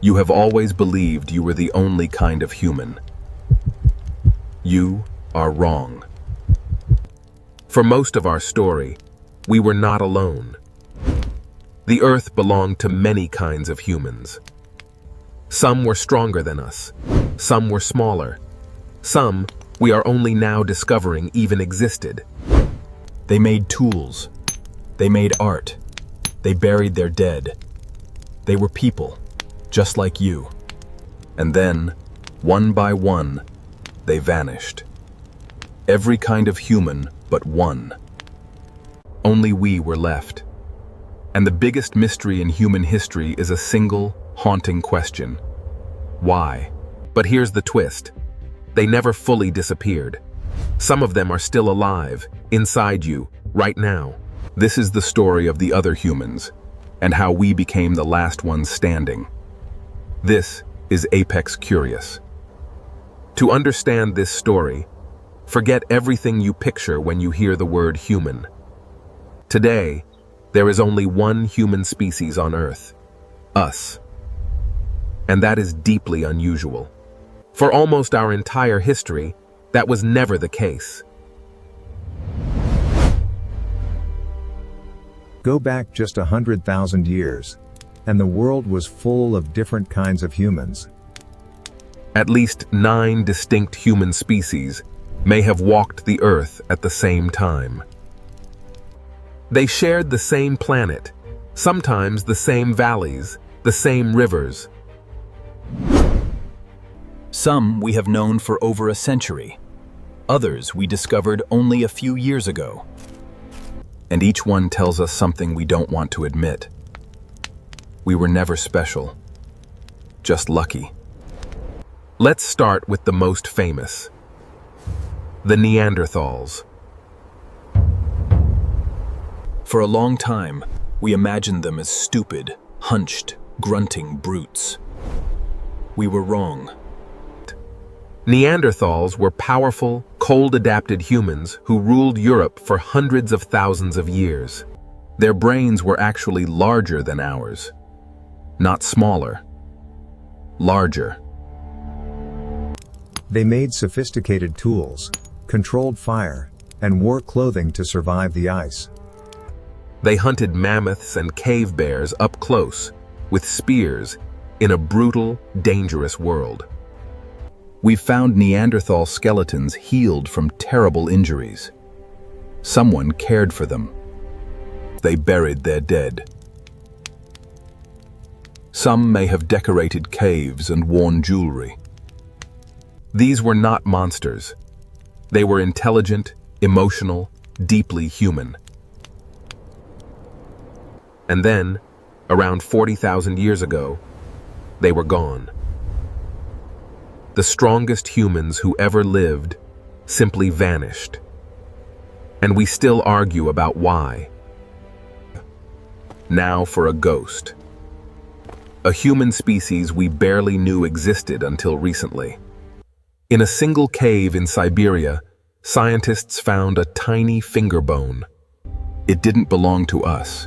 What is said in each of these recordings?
You have always believed you were the only kind of human. You are wrong. For most of our story, we were not alone. The Earth belonged to many kinds of humans. Some were stronger than us. Some were smaller. Some we are only now discovering even existed. They made tools. They made art. They buried their dead. They were people, just like you. And then, one by one, they vanished. Every kind of human but one. Only we were left. And the biggest mystery in human history is a single, haunting question. Why? But here's the twist. They never fully disappeared. Some of them are still alive, inside you, right now. This is the story of the other humans, and how we became the last ones standing. This is Apex Curious. To understand this story, forget everything you picture when you hear the word human. Today, there is only one human species on Earth, us. And that is deeply unusual. For almost our entire history, that was never the case. Go back just 100,000 years, and the world was full of different kinds of humans. At least 9 distinct human species may have walked the Earth at the same time. They shared the same planet, sometimes the same valleys, the same rivers. Some we have known for over a century. Others we discovered only a few years ago. And each one tells us something we don't want to admit. We were never special, just lucky. Let's start with the most famous, the Neanderthals. For a long time, we imagined them as stupid, hunched, grunting brutes. We were wrong. Neanderthals were powerful, cold-adapted humans who ruled Europe for hundreds of thousands of years. Their brains were actually larger than ours. Not smaller. Larger. They made sophisticated tools, controlled fire, and wore clothing to survive the ice. They hunted mammoths and cave bears up close, with spears, in a brutal, dangerous world. We've found Neanderthal skeletons healed from terrible injuries. Someone cared for them. They buried their dead. Some may have decorated caves and worn jewelry. These were not monsters. They were intelligent, emotional, deeply human. And then, around 40,000 years ago, they were gone. The strongest humans who ever lived simply vanished. And we still argue about why. Now for a ghost. A human species we barely knew existed until recently. In a single cave in Siberia, scientists found a tiny finger bone. It didn't belong to us.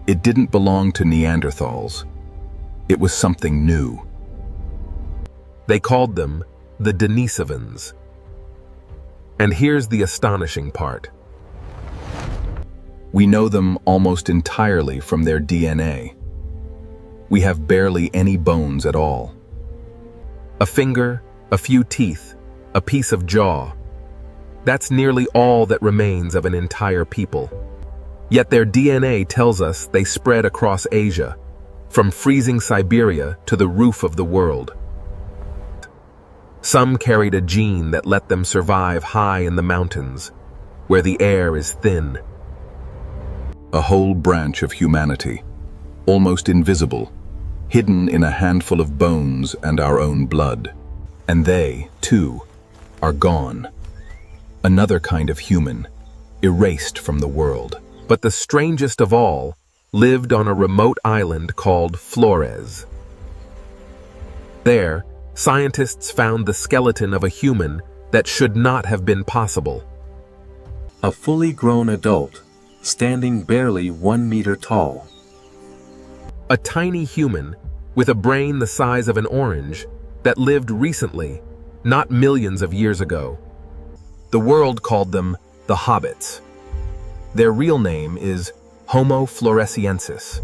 It didn't belong to Neanderthals. It was something new. They called them the Denisovans. And here's the astonishing part. We know them almost entirely from their DNA. We have barely any bones at all. A finger, a few teeth, a piece of jaw. That's nearly all that remains of an entire people. Yet their DNA tells us they spread across Asia, from freezing Siberia to the roof of the world. Some carried a gene that let them survive high in the mountains, where the air is thin. A whole branch of humanity, almost invisible, hidden in a handful of bones and our own blood. And they, too, are gone. Another kind of human, erased from the world. But the strangest of all lived on a remote island called Flores. There, scientists found the skeleton of a human that should not have been possible. A fully grown adult, standing barely 1 meter tall. A tiny human with a brain the size of an orange, that lived recently, not millions of years ago. The world called them the Hobbits. Their real name is Homo floresiensis.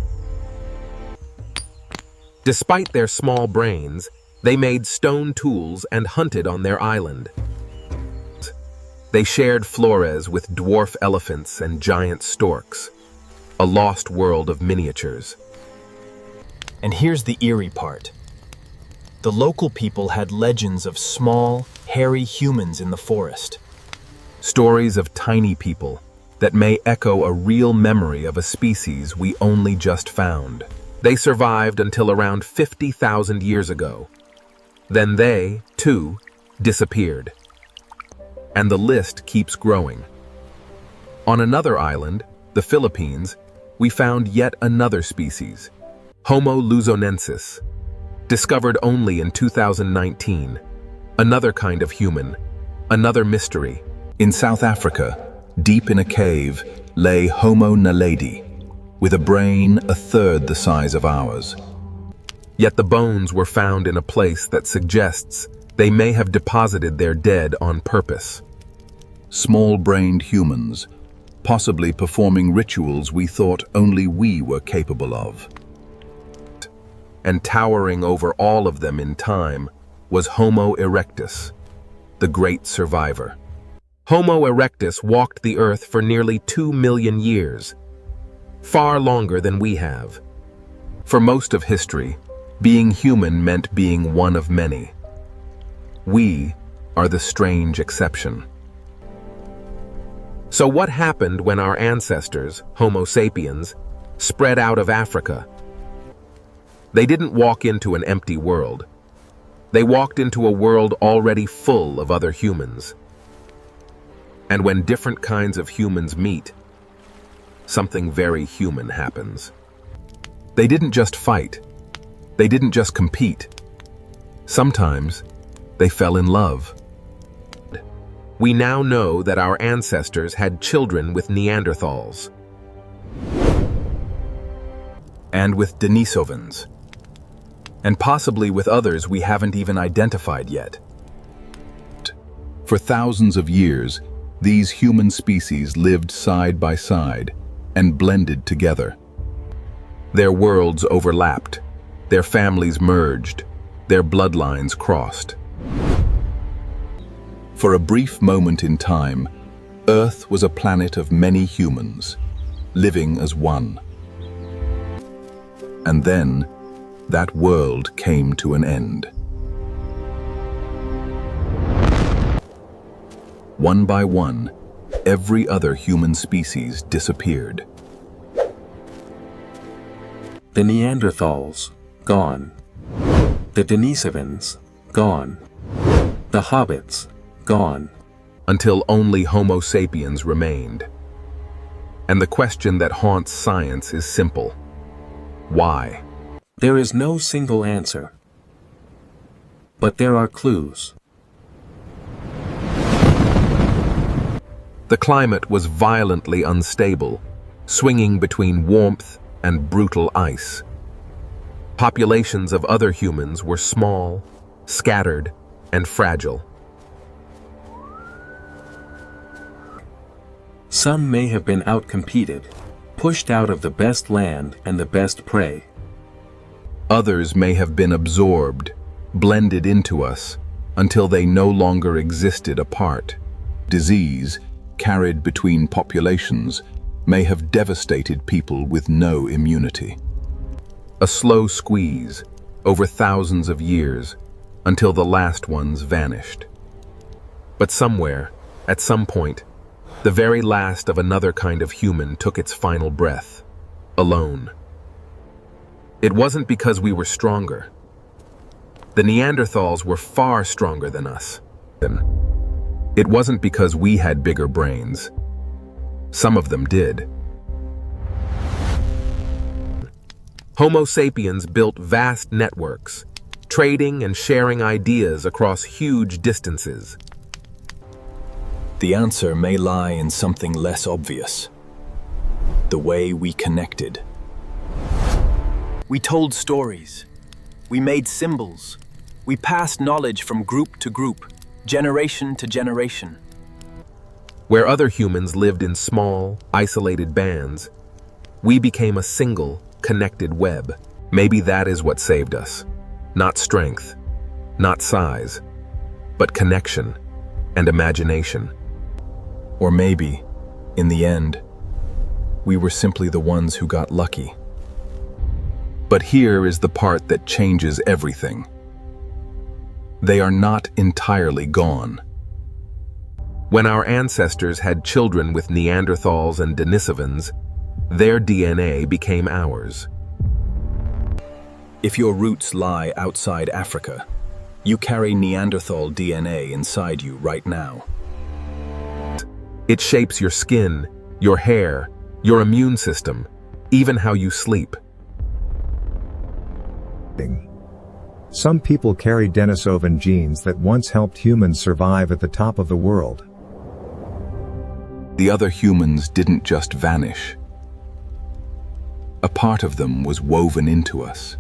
Despite their small brains, they made stone tools and hunted on their island. They shared Flores with dwarf elephants and giant storks, a lost world of miniatures. And here's the eerie part. The local people had legends of small, hairy humans in the forest. Stories of tiny people that may echo a real memory of a species we only just found. They survived until around 50,000 years ago. Then they, too, disappeared. And the list keeps growing. On another island, the Philippines, we found yet another species, Homo luzonensis, discovered only in 2019. Another kind of human, another mystery. In South Africa, deep in a cave, lay Homo naledi, with a brain a third the size of ours. Yet the bones were found in a place that suggests they may have deposited their dead on purpose. Small-brained humans, possibly performing rituals we thought only we were capable of. And towering over all of them in time was Homo erectus, the great survivor. Homo erectus walked the earth for nearly 2 million years, far longer than we have. For most of history, being human meant being one of many. We are the strange exception. So what happened when our ancestors, Homo sapiens, spread out of Africa? They didn't walk into an empty world. They walked into a world already full of other humans. And when different kinds of humans meet, something very human happens. They didn't just fight. They didn't just compete. Sometimes they fell in love. We now know that our ancestors had children with Neanderthals and with Denisovans, and possibly with others we haven't even identified yet. For thousands of years, these human species lived side by side and blended together. Their worlds overlapped, their families merged, their bloodlines crossed. For a brief moment in time, Earth was a planet of many humans, living as one. And then, that world came to an end. One by one, every other human species disappeared. The Neanderthals, gone. The Denisovans, gone. The Hobbits, gone. Until only Homo sapiens remained. And the question that haunts science is simple. Why? There is no single answer. But there are clues. The climate was violently unstable, swinging between warmth and brutal ice. Populations of other humans were small, scattered, and fragile. Some may have been outcompeted, pushed out of the best land and the best prey. Others may have been absorbed, blended into us, until they no longer existed apart. Disease, carried between populations, may have devastated people with no immunity. A slow squeeze over thousands of years until the last ones vanished. But somewhere, at some point, the very last of another kind of human took its final breath, alone. It wasn't because we were stronger. The Neanderthals were far stronger than us. It wasn't because we had bigger brains. Some of them did. Homo sapiens built vast networks, trading and sharing ideas across huge distances. The answer may lie in something less obvious. The way we connected. We told stories, We made symbols. We passed knowledge from group to group, generation to generation. Where other humans lived in small, isolated bands, we became a single, connected web. Maybe that is what saved us. Not strength, not size, but connection and imagination. Or maybe, in the end, we were simply the ones who got lucky. But here is the part that changes everything. They are not entirely gone. When our ancestors had children with Neanderthals and Denisovans, their DNA became ours. If your roots lie outside Africa, you carry Neanderthal DNA inside you right now. It shapes your skin, your hair, your immune system, even how you sleep. Some people carry Denisovan genes that once helped humans survive at the top of the world. The other humans didn't just vanish. A part of them was woven into us.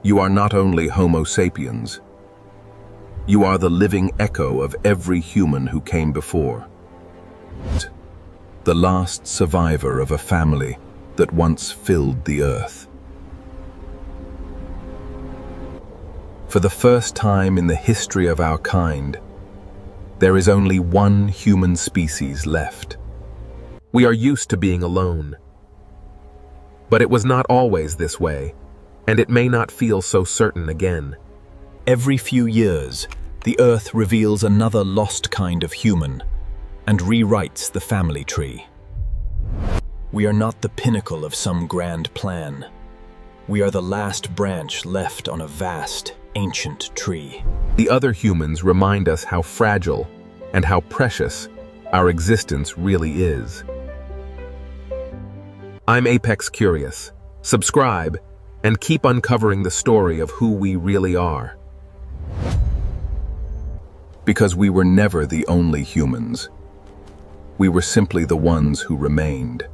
You are not only Homo sapiens, you are the living echo of every human who came before. The last survivor of a family that once filled the earth. For the first time in the history of our kind, there is only one human species left. We are used to being alone. But it was not always this way, and it may not feel so certain again. Every few years, the Earth reveals another lost kind of human and rewrites the family tree. We are not the pinnacle of some grand plan. We are the last branch left on a vast, ancient tree. The other humans remind us how fragile and how precious our existence really is. I'm Apex Curious. Subscribe and keep uncovering the story of who we really are. Because we were never the only humans. We were simply the ones who remained.